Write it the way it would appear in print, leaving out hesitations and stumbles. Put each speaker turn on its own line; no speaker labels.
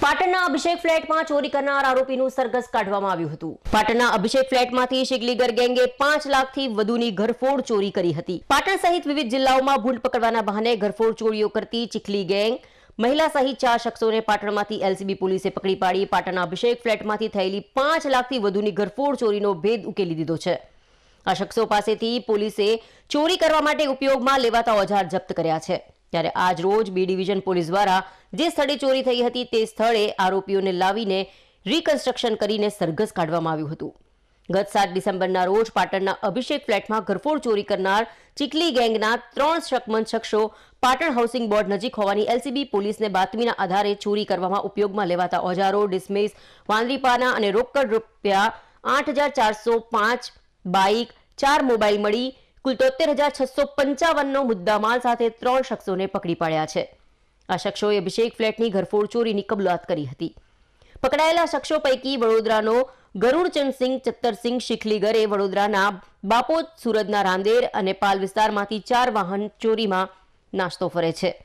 પાટણના અભિષેક ફ્લેટમાં ચોરી કરનાર આરોપીનું સરઘસ કાઢવામાં આવ્યું હતું। પાટણના અભિષેક ફ્લેટમાંથી શિગલીગર ગેંગે 5 લાખથી વધુની ઘરફોડ ચોરી કરી હતી। પાટણ સહિત વિવિધ જિલ્લાઓમાં ભૂંડ પકડવાના બહાને ઘરફોડ ચોરીઓ કરતી ચીખલી ગેંગ મહિલા સહિત 4 શખ્સોને પાટણમાંથી એલસીબી પોલીસે પકડી પાડી પાટણના અભિષેક ફ્લેટમાંથી થયેલી 5 લાખથી વધુની ઘરફોડ ચોરીનો ભેદ ઉકેલી દીધો છે। આ શખ્સો પાસેથી પોલીસે ચોરી કરવા માટે ઉપયોગમાં લેવાતા ઓજાર જપ્ત કર્યા છે। ત્યારે આજ રોજ બી ડિવિઝન પોલીસ દ્વારા જે સ્થળે ચોરી થઈ હતી તે સ્થળે આરોપીઓને લાવીને રિકન્સ્ટ્રક્શન કરીને સરઘસ કાઢવામાં આવ્યું હતું। ગત 7 ડિસેમ્બરના રોજ પાટણના અભિષેક ફ્લેટમાં ઘરફોડ ચોરી કરનાર ચીખલી ગેંગના 3 શકમંદ શખ્સો પાટણ હાઉસિંગ બોર્ડ નજીક હોવાની એલસીબી પોલીસને બાતમીના આધારે ચોરી કરવામાં ઉપયોગમાં લેવાતા ઓજારો, ડિસ્મિસ, વાંદરીપાના અને રોકડ રૂપિયા 8,405, બાઇક, 4 મોબાઈલ મળી કુલ 73,655નો મુદ્દામાલ સાથે 3 શખ્સોને પકડી પાડ્યા છે। આ શખ્સોએ અભિષેક ફ્લેટની ઘરફોડ ચોરીની કબૂલાત કરી હતી। પકડાયેલા શખ્સો પૈકી વડોદરાનો ગરુડચંદસિંહ ચત્તરસિંહ શિખલીગરે વડોદરાના બાપોદ, સુરતના રાંદેર અને પાલ વિસ્તારમાંથી 4 વાહન ચોરીમાં નાસ્તો ફરે છે।